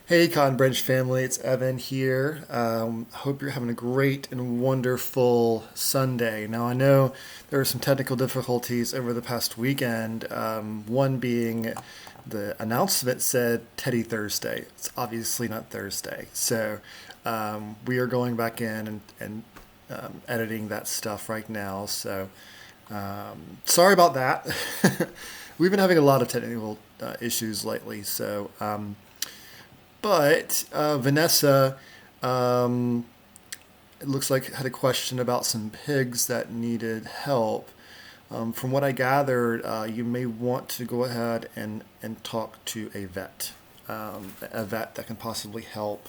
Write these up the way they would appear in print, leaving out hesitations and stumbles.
Hey, Cotton Branch family, it's Evan here. Hope you're having a great and wonderful Sunday. Now, I know there were some technical difficulties over the past weekend. One being the announcement said Teddy Thursday. It's obviously not Thursday. So we are going back in and editing that stuff right now. So sorry about that. We've been having a lot of technical issues lately. But Vanessa, um, it looks like had a question about some pigs that needed help. From what I gathered, you may want to go ahead and talk to a vet that can possibly help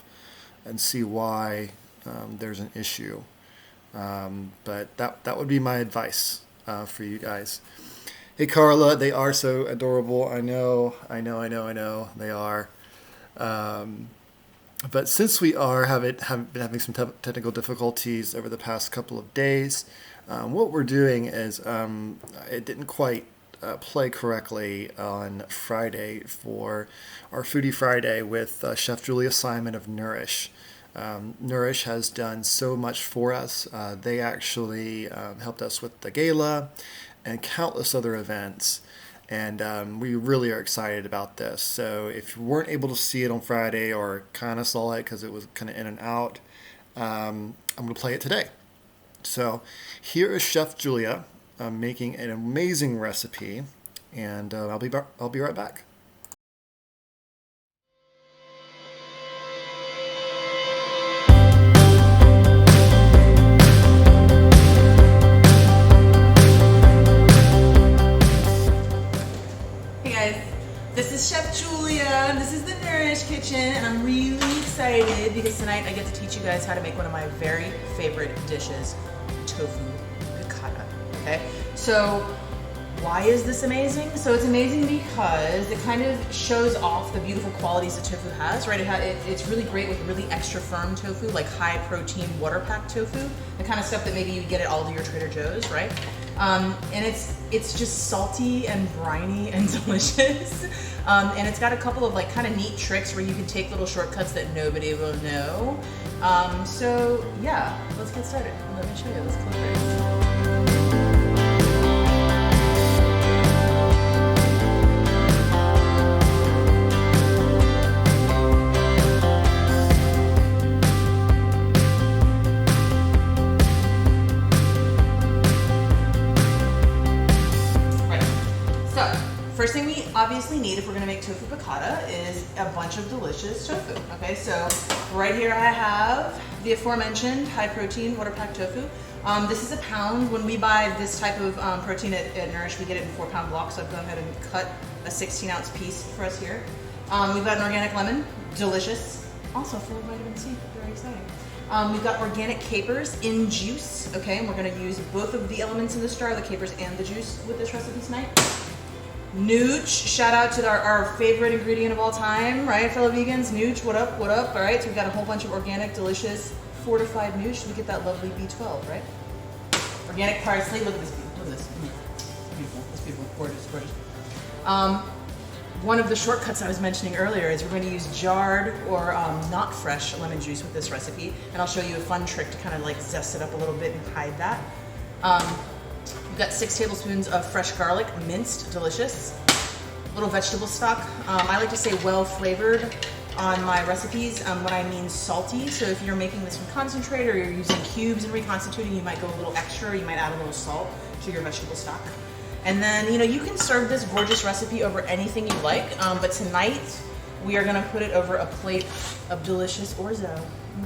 and see why there's an issue. But that would be my advice for you guys. Hey Carla, they are so adorable. I know they are. Um, But since we have been having some technical difficulties over the past couple of days, what we're doing is it didn't quite play correctly on Friday for our Foodie Friday with Chef Julia Simon of Nourish. Nourish has done so much for us. They actually helped us with the gala and countless other events. And we really are excited about this. So if you weren't able to see it on Friday or kind of saw it because it was kind of in and out, I'm going to play it today. So here is Chef Julia making an amazing recipe, and I'll be right back. Hey guys, this is Chef Julia. This is the Nourish Kitchen, and I'm really excited because tonight I get to teach you guys how to make one of my very favorite dishes, tofu piccata. Okay, so why is this amazing? So it's amazing because it kind of shows off the beautiful qualities that tofu has, right? It's really great with really extra firm tofu, like high protein water packed tofu, the kind of stuff that maybe you get at all of your Trader Joe's, right? And it's just salty and briny and delicious. And it's got a couple of like kind of neat tricks where you can take little shortcuts that nobody will know. So yeah, let's get started. Let me show you. Let's click right. Right. So, first thing we obviously need if we're gonna make tofu piccata is a bunch of delicious tofu. Okay, so right here I have the aforementioned high protein water packed tofu. This is a pound. When we buy this type of protein at Nourish, we get it in 4-pound blocks. So I've gone ahead and cut a 16-ounce piece for us here. We've got an organic lemon, delicious. Also full of vitamin C, very exciting. We've got organic capers in juice, okay? And we're gonna use both of the elements in this jar, the capers and the juice, with this recipe tonight. Nooch, shout out to our favorite ingredient of all time, right, fellow vegans? Nooch, what up, what up? All right, so we've got a whole bunch of organic, delicious, fortified nooch, so we get that lovely B12, right? Organic parsley, look at this, look at this. Beautiful, it's beautiful, gorgeous, gorgeous. One of the shortcuts I was mentioning earlier is we're going to use jarred or not fresh lemon juice with this recipe, and I'll show you a fun trick to kind of like zest it up a little bit and hide that. We've got 6 tablespoons of fresh garlic, minced, delicious. Little vegetable stock. I like to say well flavored on my recipes when I mean salty. So if you're making this from concentrate or you're using cubes and reconstituting, you might go a little extra. You might add a little salt to your vegetable stock. And then, you know, you can serve this gorgeous recipe over anything you like, but tonight we are gonna put it over a plate of delicious orzo,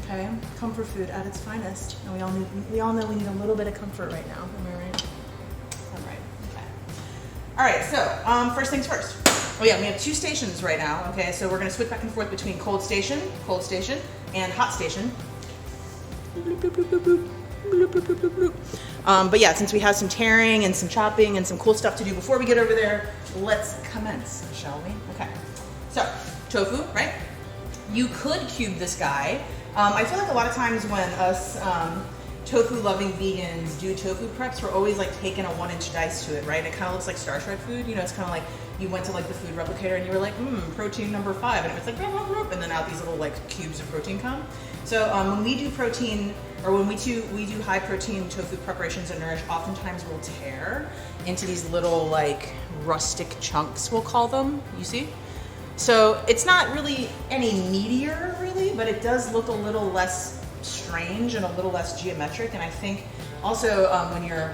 okay? Comfort food at its finest. And we all know we need a little bit of comfort right now, am I right? I'm right, okay. All right, so first things first. Oh yeah, we have 2 stations right now, okay? So we're gonna switch back and forth between cold station, and hot station. Bloop, bloop, bloop, bloop, bloop. Bloop, bloop, bloop, bloop, bloop. But yeah, since we have some tearing and some chopping and some cool stuff to do before we get over there, let's commence, shall we? Okay, so tofu, right? You could cube this guy. I feel like a lot of times when us tofu loving vegans do tofu preps, we're always like taking a 1-inch dice to it, right? It kind of looks like Star Trek food. You know, it's kind of like you went to like the food replicator and you were like, protein number 5, and it was like, and then out these little like cubes of protein come. So when we do protein, or when we do high protein tofu preparations at Nourish, oftentimes we'll tear into these little like rustic chunks, we'll call them, you see? So it's not really any meatier really, but it does look a little less strange and a little less geometric. And I think also when you're,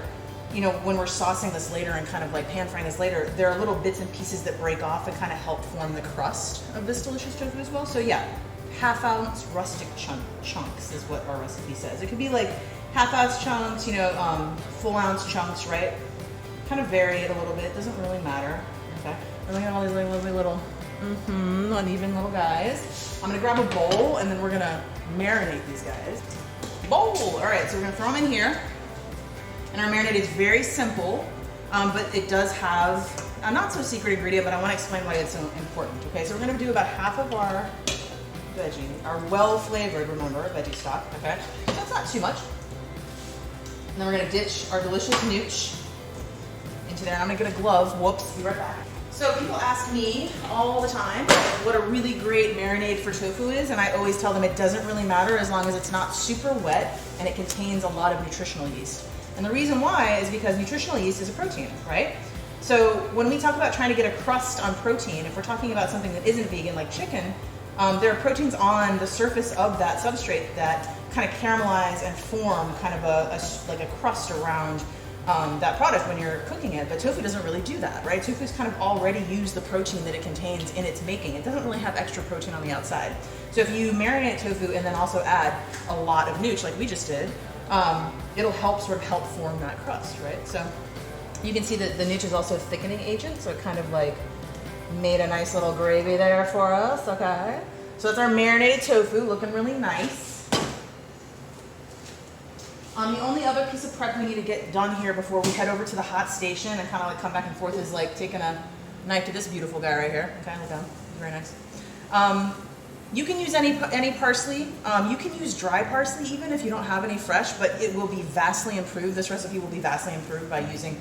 you know, when we're saucing this later and kind of like pan frying this later, there are little bits and pieces that break off and kind of help form the crust of this delicious tofu as well. So yeah, 1/2 ounce rustic chunks is what our recipe says. It could be like 1/2 ounce chunks, you know, full ounce chunks, right? Kind of vary it a little bit. It doesn't really matter. Okay. And we got all these like lovely little uneven little guys. I'm gonna grab a bowl and then we're gonna marinate these guys. Bowl! All right, so we're gonna throw them in here. And our marinade is very simple, but it does have a not so secret ingredient, but I wanna explain why it's so important, okay? So we're gonna do about half of our veggie, our well-flavored, remember, veggie stock, okay? So that's not too much. And then we're gonna ditch our delicious nooch into there. I'm gonna get a glove, whoops, be right back. So people ask me all the time what a really great marinade for tofu is, and I always tell them it doesn't really matter as long as it's not super wet and it contains a lot of nutritional yeast. And the reason why is because nutritional yeast is a protein, right? So when we talk about trying to get a crust on protein, if we're talking about something that isn't vegan like chicken, there are proteins on the surface of that substrate that kind of caramelize and form kind of like a crust around that product when you're cooking it, but tofu doesn't really do that, right? Tofu's kind of already used the protein that it contains in its making. It doesn't really have extra protein on the outside. So if you marinate tofu and then also add a lot of nooch like we just did, it'll help form that crust, right? So you can see that the nooch is also a thickening agent, so it kind of like made a nice little gravy there for us, okay? So that's our marinated tofu, looking really nice. The only other piece of prep we need to get done here before we head over to the hot station and kind of like come back and forth is like taking a knife to this beautiful guy right here. Okay, look down. Very nice. You can use any parsley. You can use dry parsley even if you don't have any fresh, but it will be vastly improved. This recipe will be vastly improved by using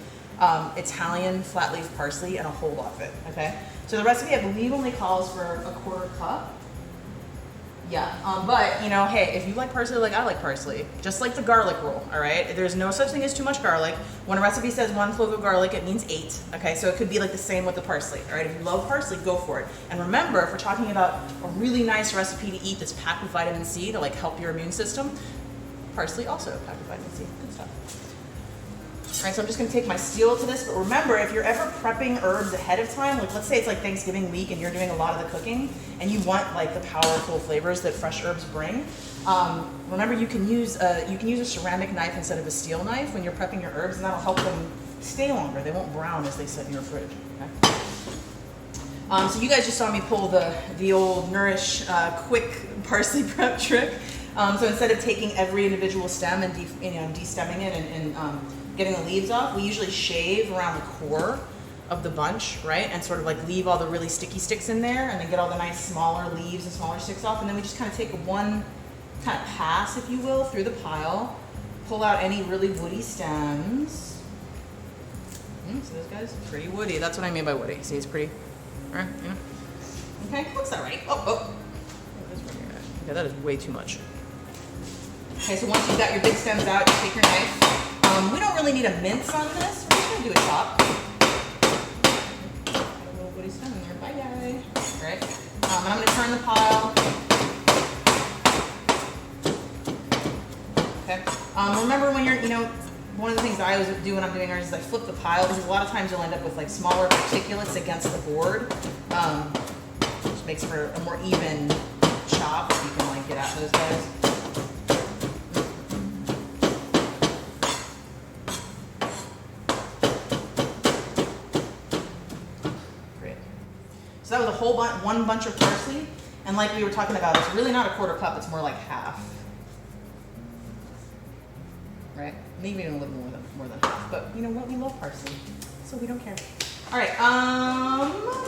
Italian flat leaf parsley and a whole lot of it. Okay. So the recipe I believe only calls for a 1/4 cup. Yeah, but you know, hey, if you like parsley like I like parsley, just like the garlic rule, all right? There's no such thing as too much garlic. When a recipe says 1 clove of garlic, it means 8, okay? So it could be like the same with the parsley, all right? If you love parsley, go for it. And remember, if we're talking about a really nice recipe to eat that's packed with vitamin C to like help your immune system, parsley also packed with vitamin C, good stuff. All right, so I'm just gonna take my steel to this, but remember, if you're ever prepping herbs ahead of time, like let's say it's like Thanksgiving week and you're doing a lot of the cooking and you want like the powerful flavors that fresh herbs bring, remember you can use a ceramic knife instead of a steel knife when you're prepping your herbs, and that'll help them stay longer. They won't brown as they sit in your fridge, okay? So you guys just saw me pull the old Nourish quick parsley prep trick. So instead of taking every individual stem and de-stemming it and getting the leaves off, we usually shave around the core of the bunch, right? And sort of like leave all the really sticky sticks in there and then get all the nice smaller leaves and smaller sticks off. And then we just kind of take one kind of pass, if you will, through the pile, pull out any really woody stems. So this guy's pretty woody. That's what I mean by woody. See, it's pretty, right? You know? Okay, looks all right. Oh. Okay, that is way too much. Okay, so once you've got your big stems out, you take your knife. We don't really need a mince on this. We're just gonna do a chop. Got a little woody stem in there. Bye, guy. All right. And I'm gonna turn the pile. Okay. Remember when you're, one of the things I always do when I'm doing ours is I flip the pile because a lot of times you'll end up with like smaller particulates against the board, which makes for a more even chop. So you can like get at those guys. So that was a whole one bunch of parsley, and like we were talking about, it's really not a 1/4 cup, it's more like half. Right? Maybe even a little more than half, but you know what? We love parsley, so we don't care. All right,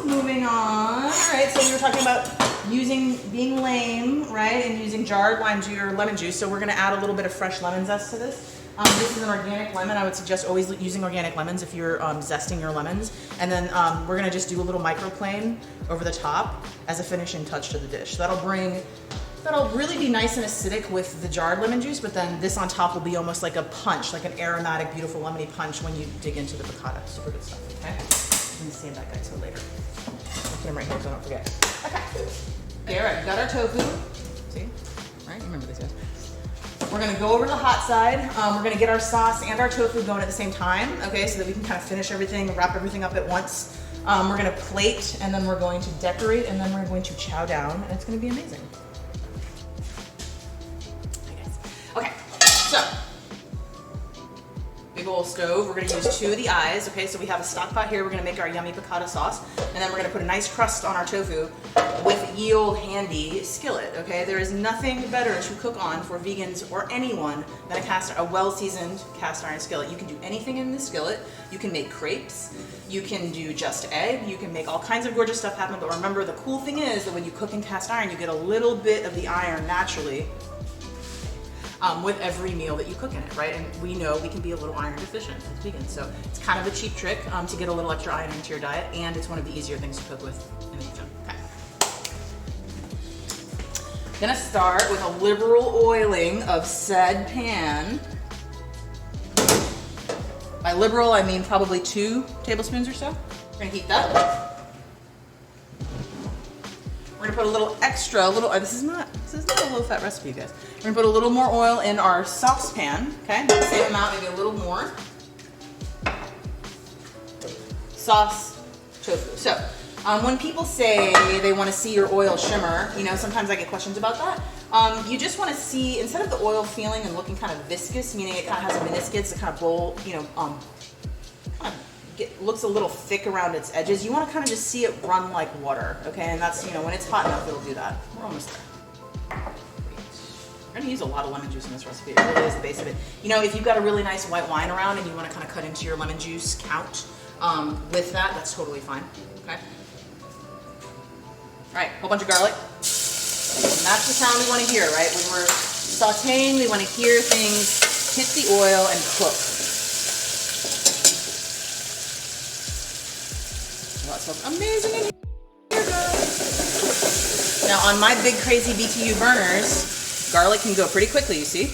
moving on. All right, so we were talking about being lame, right, and using jarred lime juice or lemon juice, so we're gonna add a little bit of fresh lemon zest to this. This is an organic lemon. I would suggest always using organic lemons if you're zesting your lemons. And then we're gonna just do a little microplane over the top as a finishing touch to the dish. That'll really be nice and acidic with the jarred lemon juice, but then this on top will be almost like a punch, like an aromatic, beautiful lemony punch when you dig into the piccata. Super good stuff, okay? I'm gonna save that guy till later. I'll put him right here so I don't forget. Okay. Okay, all right, we got our tofu. See, right, remember these guys. We're gonna go over to the hot side. We're gonna get our sauce and our tofu going at the same time, okay, so that we can kind of finish everything, wrap everything up at once. We're gonna plate, and then we're going to decorate, and then we're going to chow down, and it's gonna be amazing. Okay, so, big old stove. We're gonna use 2 of the eyes, okay, so we have a stock pot here. We're gonna make our yummy piccata sauce, and then we're gonna put a nice crust on our tofu with ye old handy skillet, okay? There is nothing better to cook on for vegans or anyone than a well-seasoned cast iron skillet. You can do anything in this skillet. You can make crepes, you can do just egg, you can make all kinds of gorgeous stuff happen, but remember, the cool thing is that when you cook in cast iron, you get a little bit of the iron naturally with every meal that you cook in it, right? And we know we can be a little iron deficient as vegans, so it's kind of a cheap trick to get a little extra iron into your diet, and it's one of the easier things to cook with in the kitchen. Okay. Gonna start with a liberal oiling of said pan. By liberal, I mean probably 2 tablespoons or so. We're gonna heat that. We're gonna put a little extra, this is not a low-fat recipe, you guys. We're gonna put a little more oil in our saucepan, okay? Not the same amount, maybe a little more. Sauce, tofu. So, when people say they wanna see your oil shimmer, you know, sometimes I get questions about that. You just wanna see, instead of the oil feeling and looking kind of viscous, meaning it kind of has a meniscus, it kind of bowl, you know, kind of looks a little thick around its edges. You want to kind of just see it run like water, okay? And that's, you know, when it's hot enough, it'll do that. We're almost there. We're going to use a lot of lemon juice in this recipe. It really is the base of it. You know, if you've got a really nice white wine around and you want to kind of cut into your lemon juice count with that, that's totally fine, okay? All right, whole bunch of garlic. And that's the sound we want to hear, right? When we're sauteing, we want to hear things hit the oil and cook. That smells amazing in here, guys. Now on my big crazy BTU burners, garlic can go pretty quickly, you see?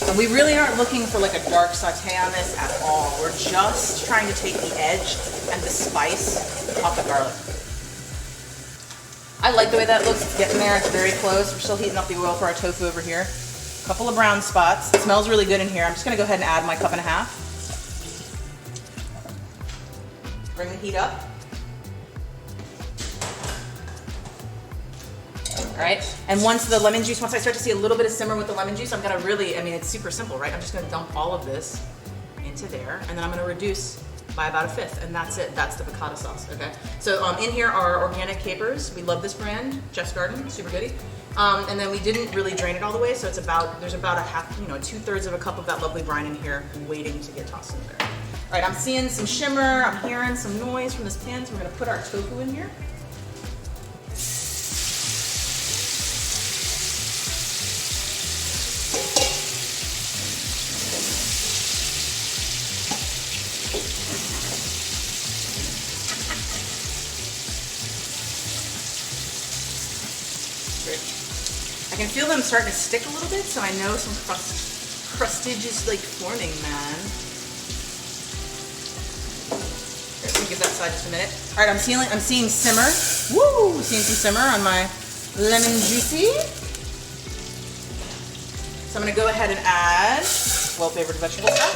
And we really aren't looking for like a dark saute on this at all. We're just trying to take the edge and the spice off the garlic. I like the way that looks. It's getting there. It's very close. We're still heating up the oil for our tofu over here. A couple of brown spots. It smells really good in here. I'm just going to go ahead and add my 1.5 cups. Bring the heat up. All right, and once I start to see a little bit of simmer with the lemon juice, I'm gonna really, I mean, it's super simple, right? I'm just gonna dump all of this into there, and then I'm gonna reduce by about 1/5, and that's it. That's the piccata sauce, okay? So in here are organic capers. We love this brand, Jeff's Garden, super goody. And then we didn't really drain it all the way, so there's about a half, 2/3 of a cup of that lovely brine in here waiting to get tossed in there. All right, I'm seeing some shimmer, I'm hearing some noise from this pan, so we're gonna put our tofu in here. Great. I can feel them starting to stick a little bit, so I know some crustage is like forming, man. Give that side just a minute. All right, I'm seeing simmer. Woo! Seeing some simmer on my lemon juicy. So I'm gonna go ahead and add well-flavored vegetable stock,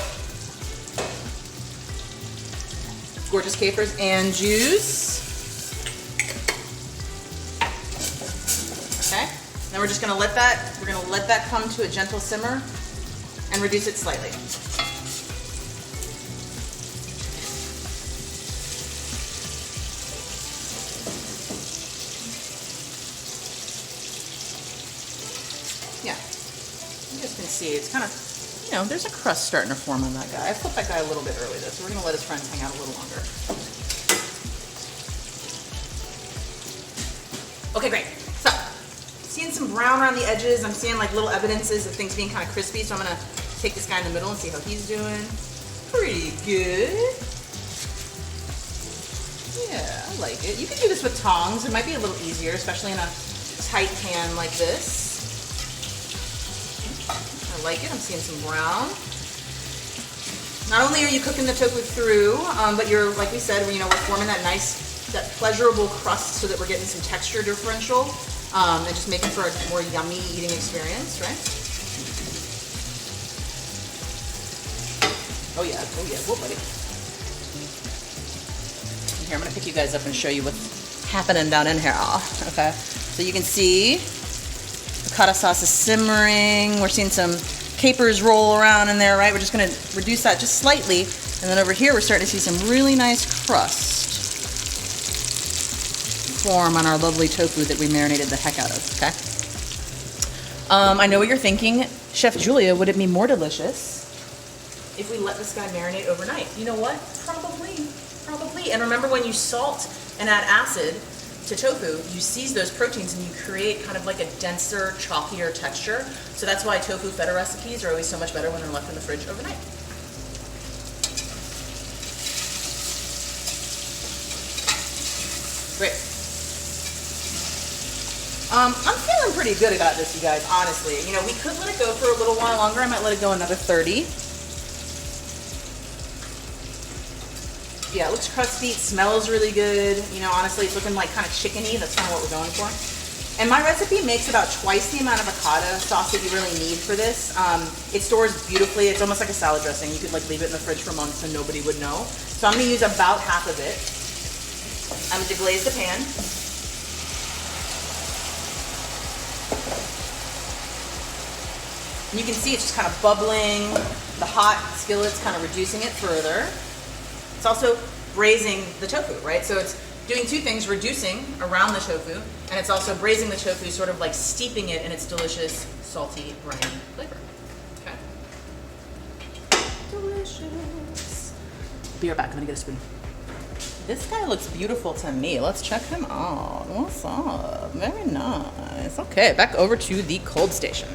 gorgeous capers and juice. Okay. Then we're just gonna let that come to a gentle simmer and reduce it slightly. Yeah, you guys can see it's kind of, there's a crust starting to form on that guy. I flipped that guy a little bit early though, so we're gonna let his friends hang out a little longer. Okay, great. So, seeing some brown around the edges. I'm seeing like little evidences of things being kind of crispy. So I'm gonna take this guy in the middle and see how he's doing. Pretty good. Yeah, I like it. You can do this with tongs. It might be a little easier, especially in a tight pan like this. I like it. I'm seeing some brown. Not only are you cooking the tofu through, but you're, like we said, we're forming that nice, that pleasurable crust so that we're getting some texture differential and just making for a more yummy eating experience, right? Oh yeah, whoa buddy. Here, I'm gonna pick you guys up and show you what's happening down in here. Okay, so you can see ricotta sauce is simmering. We're seeing some capers roll around in there, right? We're just gonna reduce that just slightly. And then over here, we're starting to see some really nice crust form on our lovely tofu that we marinated the heck out of, okay? I know what you're thinking. Chef Julia, would it be more delicious if we let this guy marinate overnight? You know what? Probably. And remember, when you salt and add acid to tofu, you seize those proteins and you create kind of like a denser, chalkier texture. So that's why tofu feta recipes are always so much better when they're left in the fridge overnight. Great. I'm feeling pretty good about this, you guys, honestly. We could let it go for a little while longer. I might let it go another 30. Yeah, it looks crusty, it smells really good. Honestly, it's looking like kind of chickeny. That's kind of what we're going for. And my recipe makes about twice the amount of ricotta sauce that you really need for this. It stores beautifully. It's almost like a salad dressing. You could like leave it in the fridge for months and nobody would know. So I'm gonna use about half of it. I'm gonna deglaze the pan. And you can see it's just kind of bubbling. The hot skillet's kind of reducing it further. It's also braising the tofu, right? So it's doing two things, reducing around the tofu, and it's also braising the tofu, sort of like steeping it in its delicious, salty, briny flavor. Okay. Delicious. Be right back, I'm gonna get a spoon. This guy looks beautiful to me. Let's check him out. What's up? Very nice. Okay, back over to the cold station.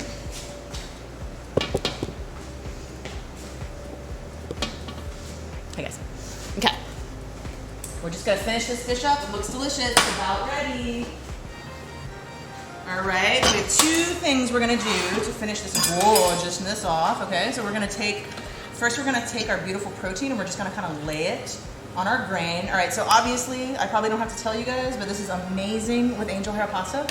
Hey guys. Okay. We're just gonna finish this dish up. It looks delicious. It's about ready. All right. We have two things we're gonna do to finish this gorgeousness off. Okay. So we're gonna take our beautiful protein and we're just gonna kind of lay it on our grain. All right. So obviously, I probably don't have to tell you guys, but this is amazing with angel hair pasta.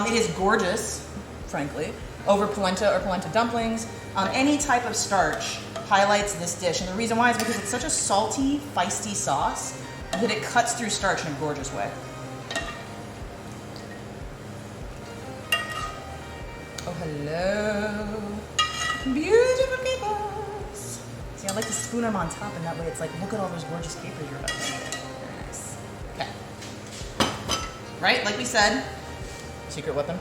It is gorgeous, frankly, over polenta or polenta dumplings. Any type of starch highlights this dish, and the reason why is because it's such a salty, feisty sauce that it cuts through starch in a gorgeous way. Oh, hello. Beautiful capers. See, I like to spoon them on top, and that way it's like, look at all those gorgeous capers you're about to make. Very nice. Okay. Right, like we said, secret weapon.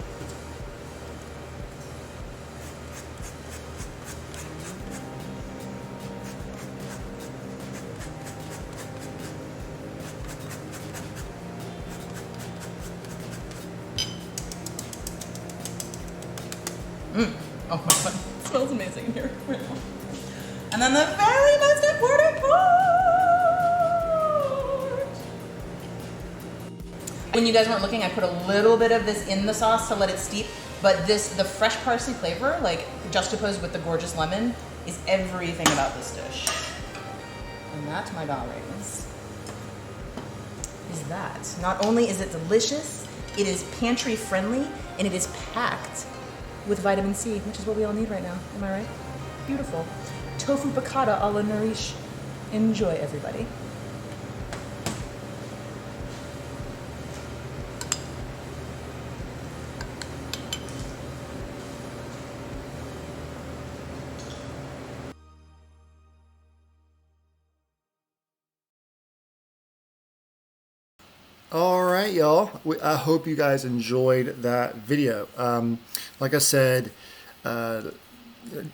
Oh my god, it smells amazing in here right now. And then the very most important part. When you guys weren't looking, I put a little bit of this in the sauce to let it steep, but the fresh parsley flavor, like juxtaposed with the gorgeous lemon, is everything about this dish. And that, my darlings, is that. Not only is it delicious, it is pantry friendly, and it is packed with vitamin C, which is what we all need right now. Am I right? Beautiful. Tofu piccata a la nourish. Enjoy, everybody. All right, y'all. I hope you guys enjoyed that video. Like I said,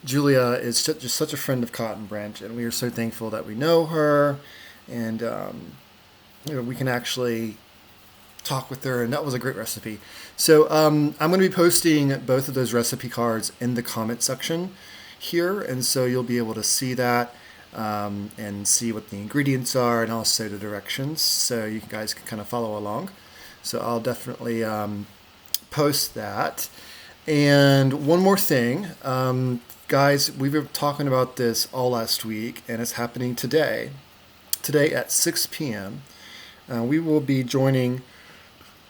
Julia is just such a friend of Cotton Branch, and we are so thankful that we know her, and we can actually talk with her, and that was a great recipe. So I'm going to be posting both of those recipe cards in the comment section here, and so you'll be able to see that and see what the ingredients are and also the directions, so you guys can kind of follow along. So I'll definitely post that. And one more thing, guys, we were talking about this all last week, and it's happening today. Today at 6 p.m., we will be joining.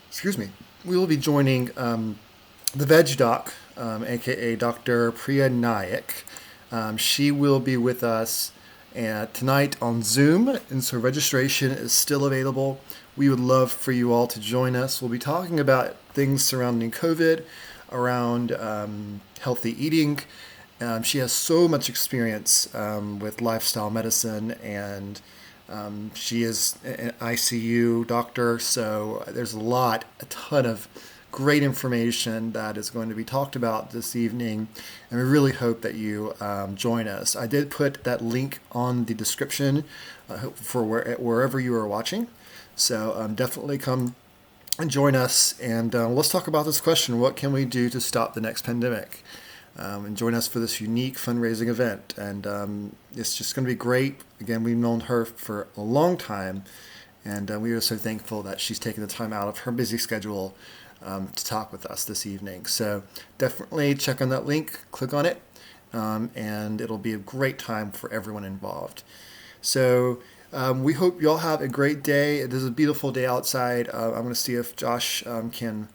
Excuse me. We will be joining the Veg Doc, aka Dr. Priya Nayak. She will be with us tonight on Zoom, and so registration is still available. We would love for you all to join us. We'll be talking about things surrounding COVID, around healthy eating. She has so much experience with lifestyle medicine, and she is an ICU doctor, so there's a ton of great information that is going to be talked about this evening, and we really hope that you join us. I did put that link on the description for wherever you are watching, so definitely come and join us, and let's talk about this question: what can we do to stop the next pandemic? And join us for this unique fundraising event. And it's just going to be great. Again, we've known her for a long time, and we are so thankful that she's taken the time out of her busy schedule to talk with us this evening. So definitely check on that link, click on it, and it'll be a great time for everyone involved. So we hope you all have a great day. It is a beautiful day outside. I'm going to see if Josh can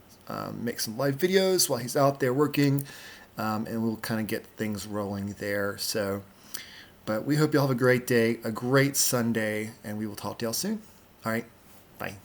make some live videos while he's out there working. And we'll kind of get things rolling there. So, but we hope you all have a great day, a great Sunday, and we will talk to y'all soon. All right, bye.